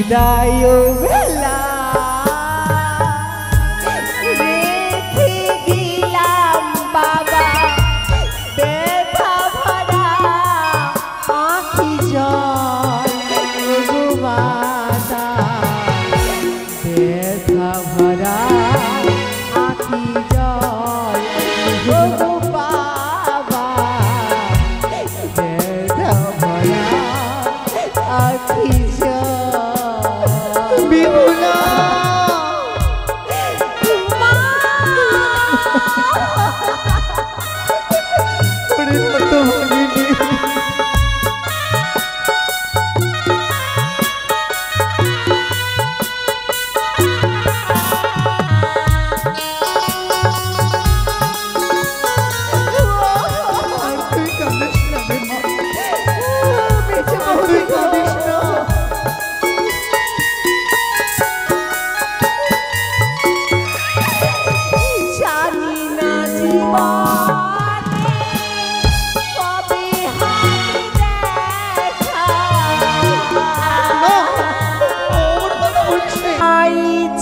বিদায় বেলা রেখে দিলাম বাবা ব্যথা ভরা আঁখি জল গো মাতা ব্যথা ভরা আঁখি জল গো বাবা ব্যথা ভরা আঁখি বিহুলা কত ভাবিনি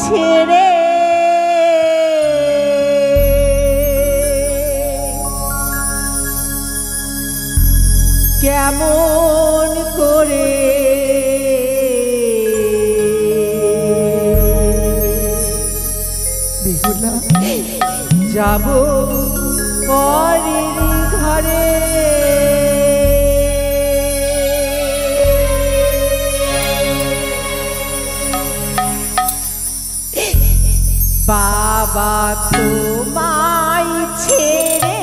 ছেড়ে কেমন করে বিহুলা যাব পরের ঘরে বাবা তোমায় ছেড়ে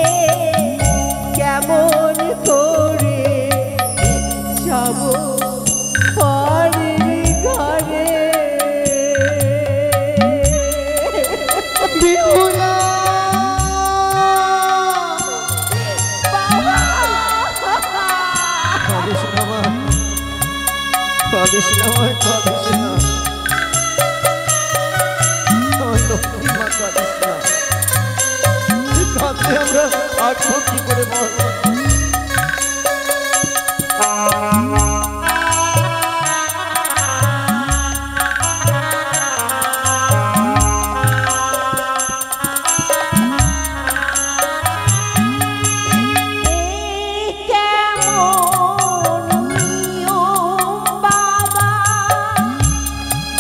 কেমন করে যাব পরের ঘরে বিহুলা আমরা আঁকবো কি করে বলবো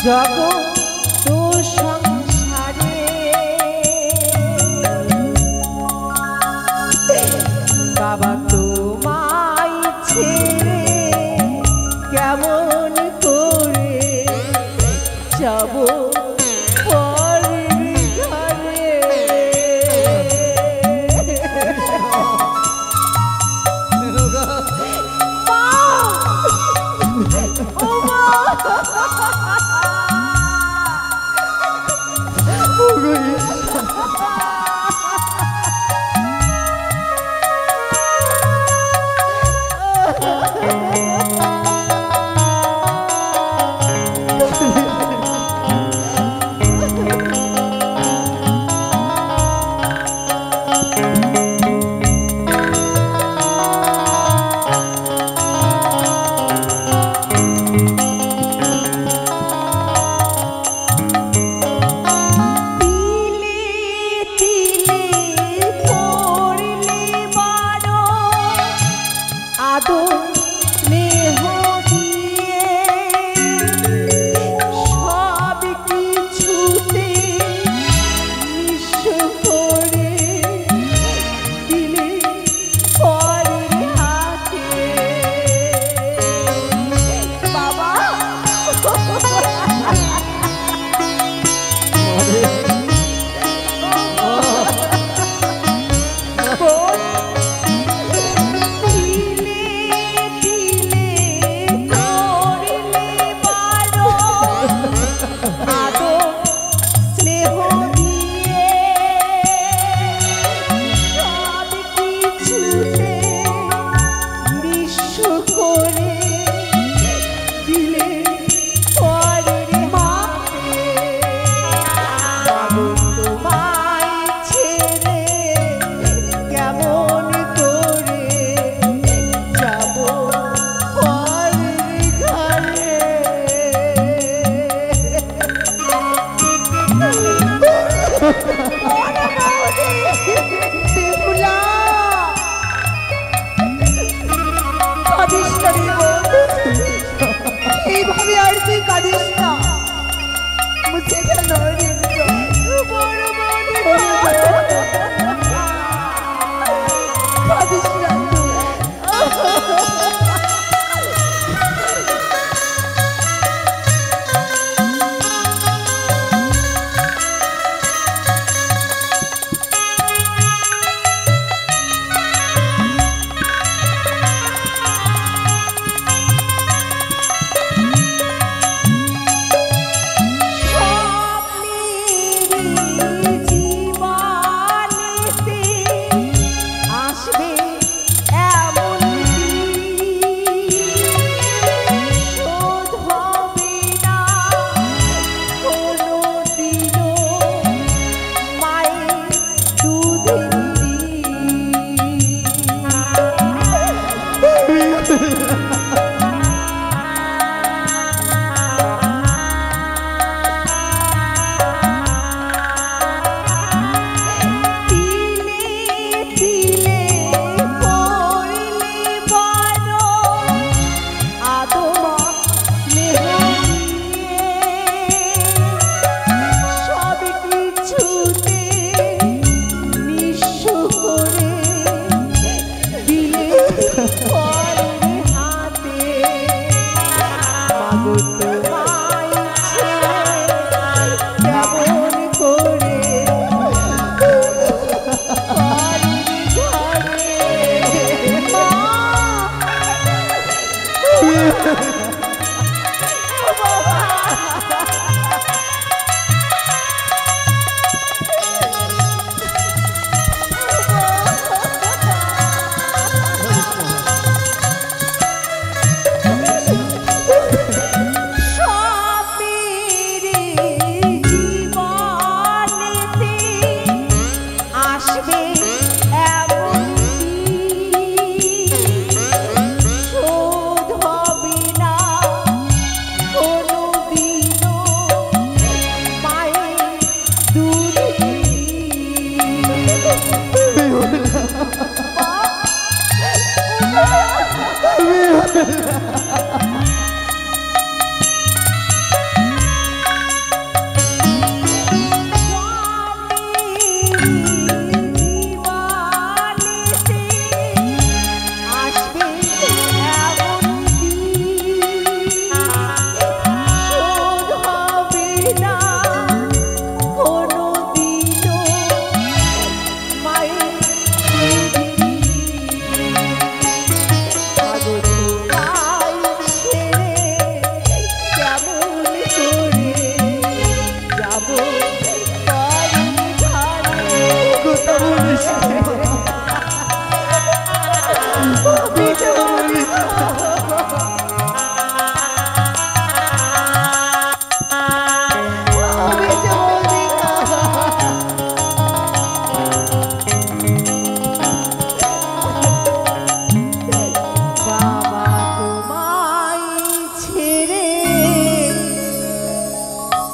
জগৎ সংসারে বাবা তোমায় ছেড়ে কেমন করে যাব পরের ঘরে এইভাবে আর তুই কাঁদিস না, মুছে ফেল বড় মনে কাঁদিস না তুই।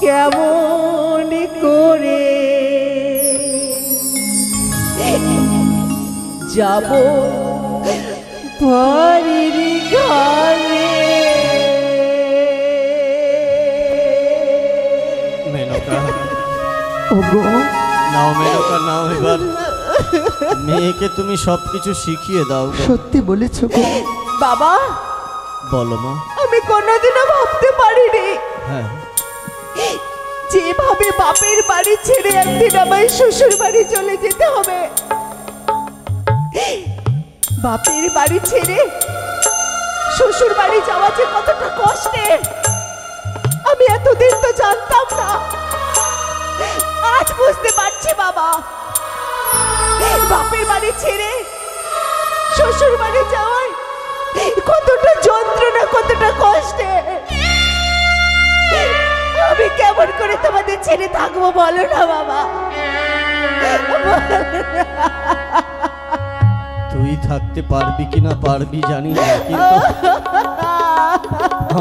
কেমন করে যাব বাড়ির ঘরে। মেনকা ওগো নাও, মেনকা নাও, এবার মেয়েকে তুমি সবকিছু শিখিয়ে দাও। সত্যি বলেছো গো বাবা। বলো মা। আমি কোনোদিনও ভাবতে পারিনি হ্যাঁ যেভাবে বাপের বাড়ি ছেড়ে একদিন আমায় শ্বশুর বাড়ি চলে যেতে হবে। বাপের বাড়ি ছেড়ে শ্বশুর বাড়ি যাওয়া যে কতটা কষ্টের আমি এতদিন তো জানতাম না, আজ বুঝতে পারছি বাবা। বাপের বাড়ি ছেড়ে শ্বশুর বাড়ি যাওয়ায় কতটা যন্ত্রণা, কতটা কষ্টের। আমি কেমন করে তোমাদের ছেড়ে থাকবো বলো না বাবা। তুই থাকতে পারবি কিনা পারবি জানি না, কিন্তু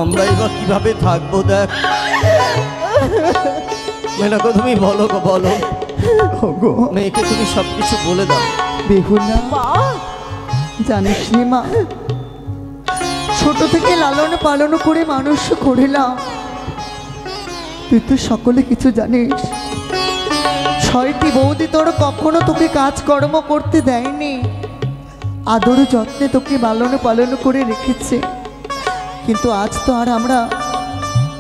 আমরা এবার কিভাবে থাকবো দেখ। মেনকা তুমি বলো গো, বলো। মেয়েকে তুমি সবকিছু বলে দাও। বেহুলা জানিস নি মা, ছোট থেকে লালন পালন করে মানুষ করিলাম। তুই তো সকলে কিছু জানিস, 6টি বৌদি তোর কখনো তোকে কাজকর্ম করতে দেয়নি, আদর যত্নে তোকে লালন পালন করে রেখেছে। কিন্তু আজ তো আর আমরা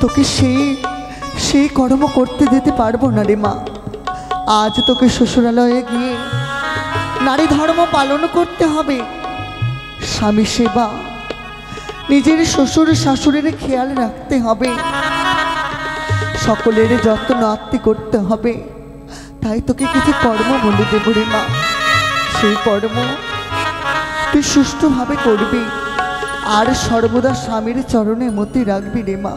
তোকে সেই কর্ম করতে দিতে পারবো না রে মা। আজ তোকে শ্বশুরালয়ে গিয়ে নারী ধর্ম পালন করতে হবে, স্বামী সেবা, নিজের শ্বশুর শাশুড়ির খেয়াল রাখতে হবে, সকলের যত্ন আত্মি করতে হবে। তাই তোকে কিছু কর্ম বলে দেব রে মা, সেই কর্ম তুই সুষ্ঠুভাবে করবি আর সর্বদা স্বামীর চরণে মতি রাখবি রে মা।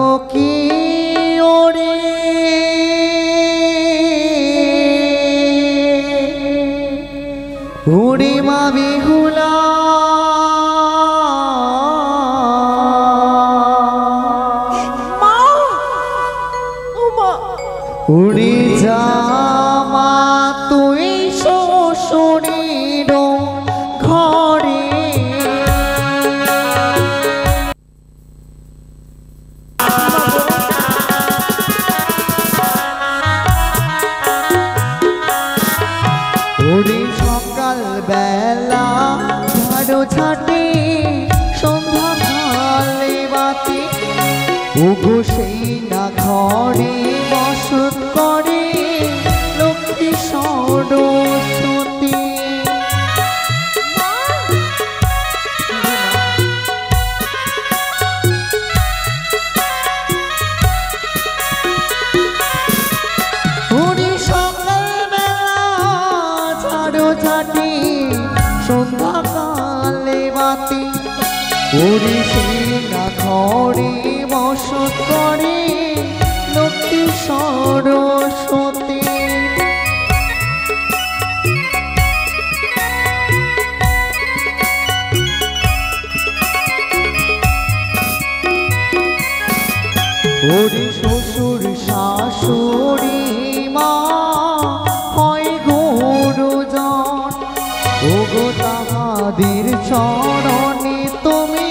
ও কি ওরে ওরে মা বেহুলা, মা, ও মা, উড়ে যা মা তুই শ্বশুরের ঘরে। ওরে সকাল বেলা ঝাড়ো ঝাঁটে সন্ধ্যা কালে বাতি, ওগো সেই না ঘরে বসত করে লক্ষ্মী সরস্বতী। ওরে সকাল বেলা ঝাড়ো ঝাঁটে সন্ধ্যা কালে বাতি, ওরে সেই না ঘরে বসত করে লক্ষ্মী সরস্বতী। ওরে শ্বশুর শাশুড়ি মা হয় গুরুজন, ওগো তাহাদের চরণে তুমি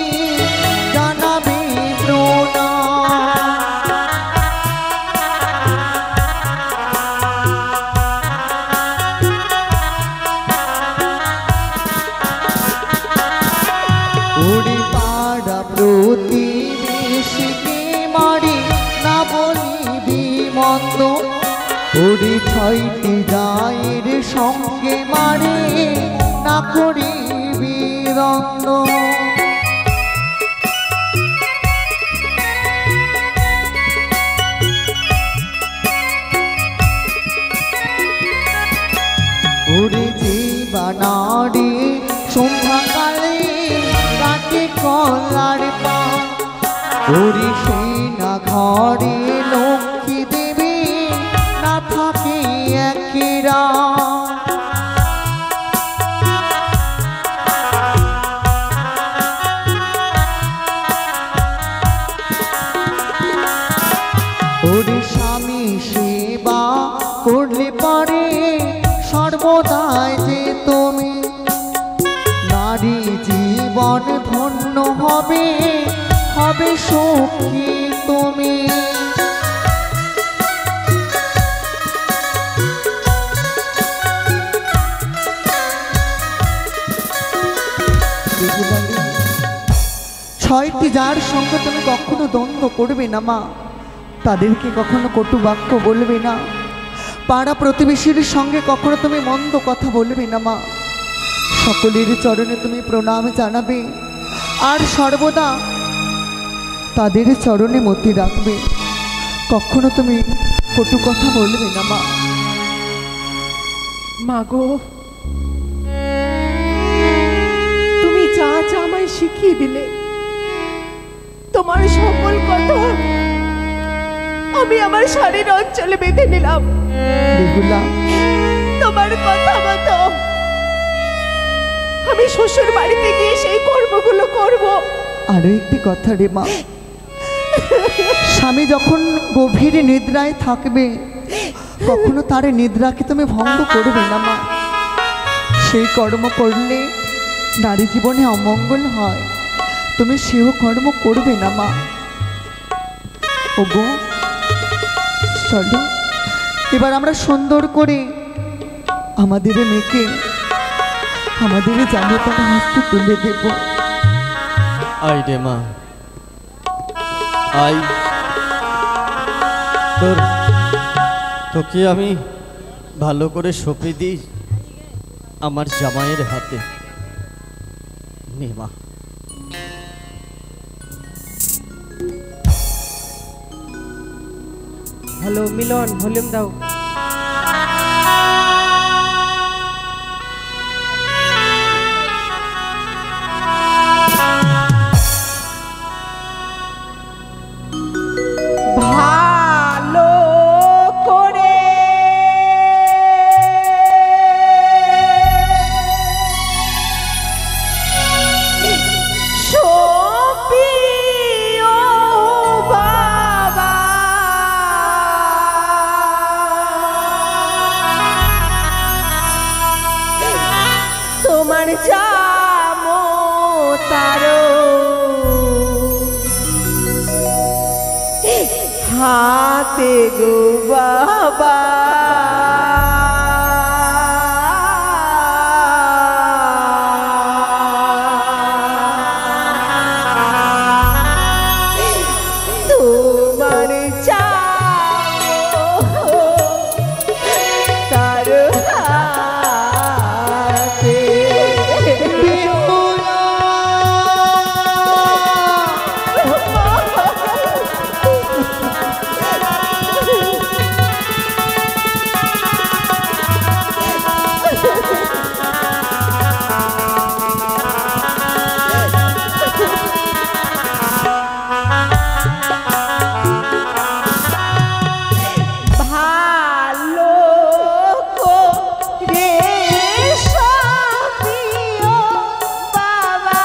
জানাবে প্রণাম। ওরে পাড়া প্রতিবেশীকে মারি না বলিবি মন্দ, ওরে 6টি গায়ের সঙ্গে মারে না করিবি দ্বন্দ্ব। ওরে জীবা নারী সন্ধ্যাকালে কাটে কলার পা, ওরে সেই না ঘরে লক্ষ্মী দেবী না থাকে একেরা। ওরে স্বামী সেবা করলে পারে সর্বদাই যে তুমি, নারী জীবন ধন্য হবে, হবে সুখী তুমি। ছয়টি যার সঙ্গে তুমি কখনো দ্বন্দ্ব করবে না মা, তাদেরকে কখনো কটু বাক্য বলবে না, পাড়া প্রতিবেশীর সঙ্গে কখনো তুমি মন্দ কথা বলবে না মা। সকলের চরণে তুমি প্রণাম জানাবে আর সর্বদা তাদের চরণে মতি রাখবে, কখনো তুমি কটু কথা বলবে না মা। মাগো, তুমি যা যা আমায় শিখিয়ে দিলে, তোমার সকল কথা আমি আমার শাড়ির অঞ্চলে বেঁধে নিলাম। বেহুলা, তোমার কথা মতো আমি শ্বশুর বাড়িতে গিয়ে সেই কর্মগুলো করব। আরো একটি কথা রে মা, স্বামী যখন গভীর নিদ্রায় থাকবে কখনো তার নিদ্রাকে তুমি ভঙ্গ করবে না মা। সেই কর্ম করলে নারী জীবনে অমঙ্গল হয়, তুমি সেও কর্ম করবে না মা। ওগো চলো এবার আমরা সুন্দর করে আমাদের মেয়েকে আমাদের জামাতার হাতে তুলে দেব। আই রে মা, আই তোকে আমি ভালো করে সঁপে দিই আমার জামাইয়ের হাতে। নে মা। হ্যালো মিলন, ভলিউম দাও। ভালো করে সপিও বাবা, তোমার জামো তারো হাতে গো বাবা। তোমার জামো তার হাতে ভালো করে সপিও বাবা,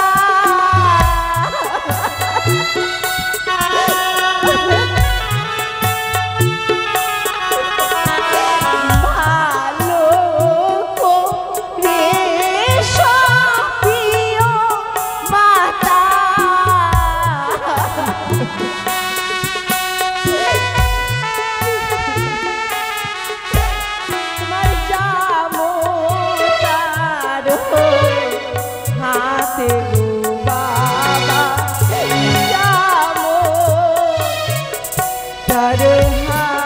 ভালো করে সপিও মাতা, তোমার জামো তার হাতে গো বাবা, জামো তার হাতে।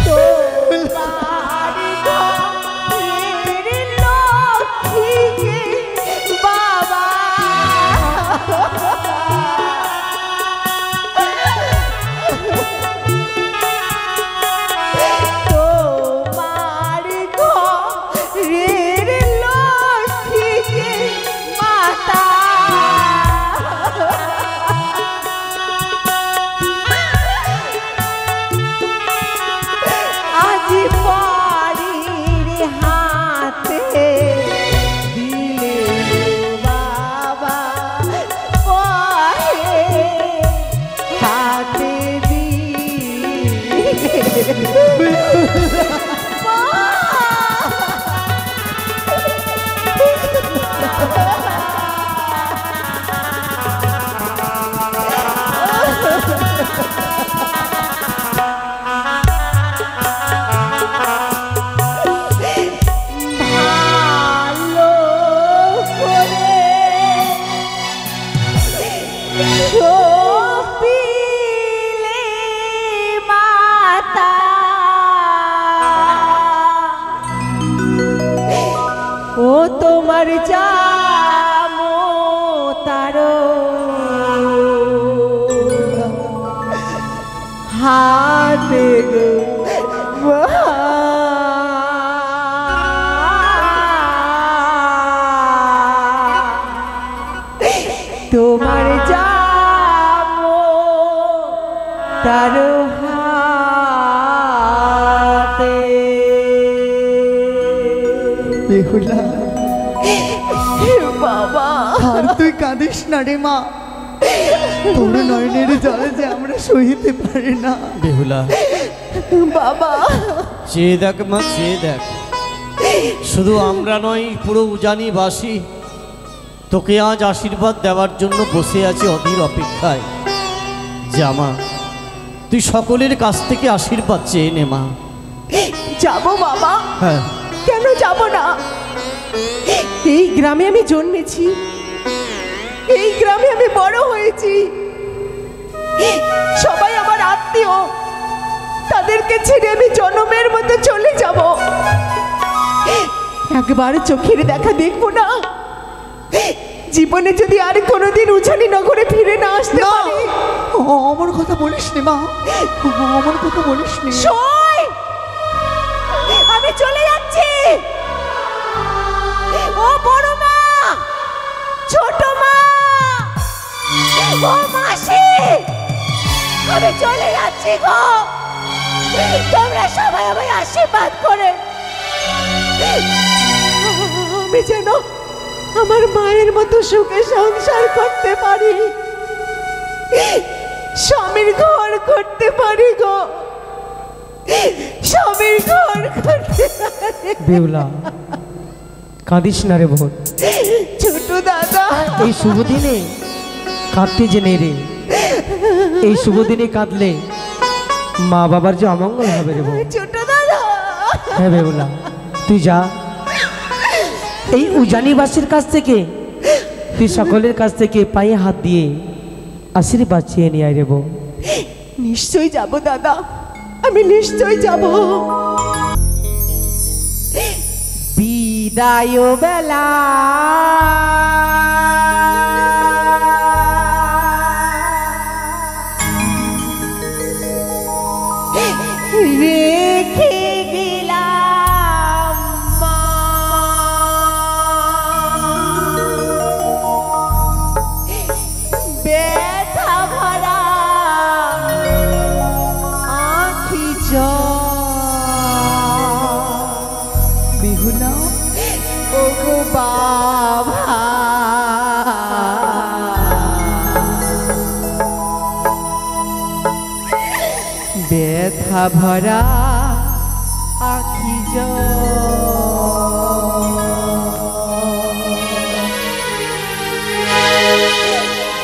তোমার ঘরের লক্ষ্মীকে বাবা, তোমার ঘরের লক্ষ্মীকে মাতা, আজি পারির হাতে দিলে বাবা, পরে হাতে দিলে ভালো করে সপিলে মাতা, ও তোমার জামো তার হাতে গো বাবা, তোমার জামো কারো হাতে। বেহুলা বাবা আর তুই কাঁদিস না রে মা, তোর নয়নের জলে যে আমরা সহিতে পারি না। বেহুলা বাবা চেয়ে দেখ মা, চেয়ে দেখ, শুধু আমরা নয় পুরো উজানিবাসী তোকে আজ আশীর্বাদ দেওয়ার জন্য বসে আছি অধীর অপেক্ষায়। জামা তুই সকলের কাছ থেকে আশীর্বাদ চেয়ে নে মা। যাবো বাবা, হ্যাঁ কেন যাব না? এই গ্রামে আমি জন্মেছি, এই গ্রামে আমি বড় হয়েছি, সবাই আমার আত্মীয়, তাদেরকে ছেড়ে আমি জনমের মতো চলে যাব? একবার চোখের দেখা দেখবো না? জীবনে যদি আর কোনোদিন উজানি নগরে ফিরে না আসতে পারি। অমন কথা বলিস নি মা, অমন কথা বলিস নি। সই, আমি চলে যাচ্ছি। ও বড় মা, ছোট মা, ও মাসি, আমি চলে যাচ্ছি গো। তোমরা সবাই আমায় আশীর্বাদ করে আমি যেন আমার মায়ের মতো সুখে সংসার করতে পারি, স্বামীর ঘর করতে পারি গো, স্বামীর ঘর করতে পারি। বেহুলা কাঁদিস না রে বোন, ছোট দাদা এই শুভ দিনে কাঁদতে জেনে রে, এই শুভ দিনে কাঁদলে মা বাবার যে অমঙ্গল হবে রে বোন। ছোট দাদা হ্যাঁ বেহুলা, তুই যা, এই উজানিবাসীর কাছ থেকে তুই সকলের কাছ থেকে পায়ে হাত দিয়ে আশীর্বাদ চেয়ে নিয়ে আয় রে বোন। নিশ্চয়ই যাব দাদা, আমি নিশ্চয়ই যাব। বিদায় বেলা রেখে গেলাম মা, ব্যথা ভরা আঁখি বেহুলা ও গো বাবা, ব্যথা ভরা আঁখি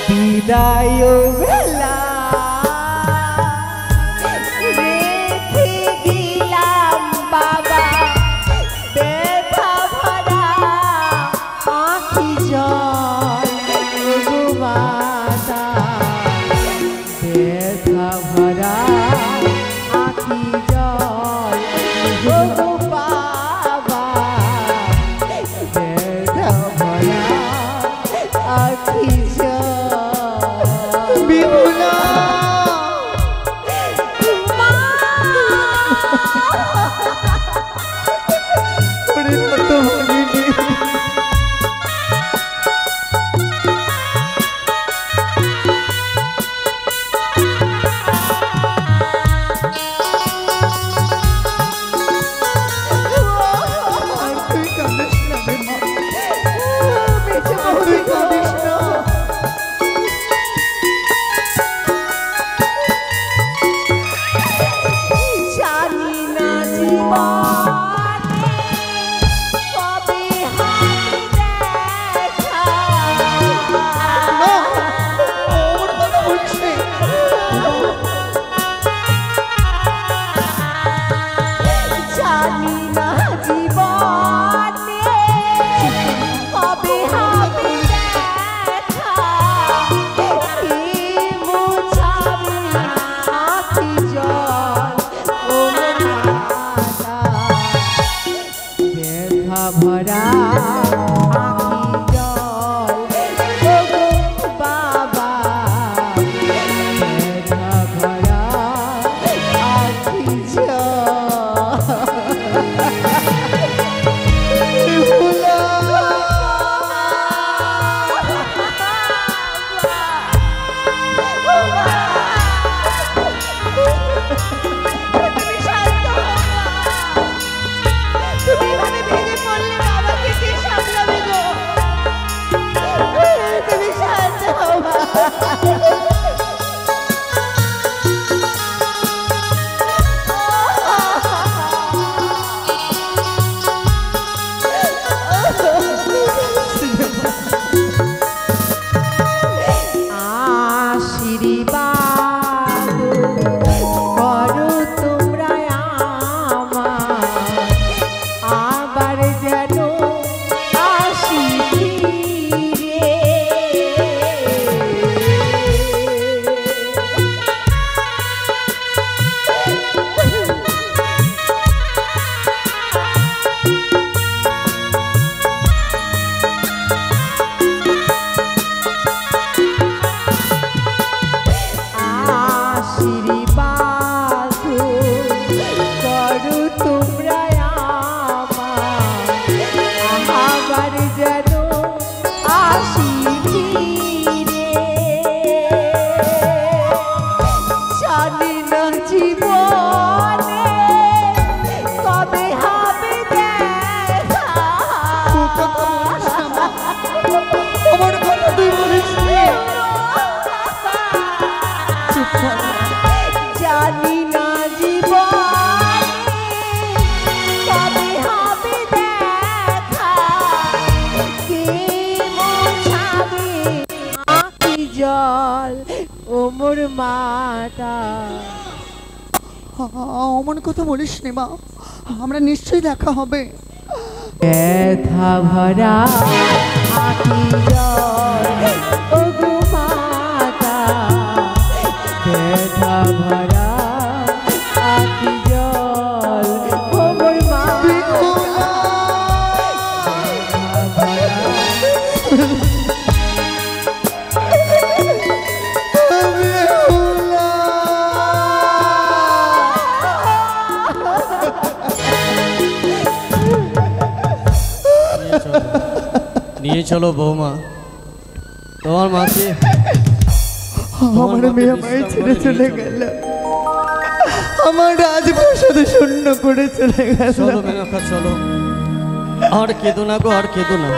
বিদায় বেলা রেখে দিলাম বাবা, ব্যথা ভরা আঁখি জল গো মাতা, ব্যথা ভরা আঁখি জল গো বাবা, ব্যথা ভরা আঁখি জল। অমন কথা বলিস নে মা, আমরা নিশ্চয়ই দেখা হবে। ব্যথা ভরা আঁখি জল ও গো মাতা, ব্যথা ভরা আঁখি জল ও মোর মা। নিয়ে চলো বৌমা, তোমার মাকে। আমার মেয়ে আমায় ছেড়ে চলে গেল, আমার রাজপ্রাসাদ শূন্য করে চলে গেল। চলো মেনকা চলো, আর কেঁদো না গো, আর কেঁদো না।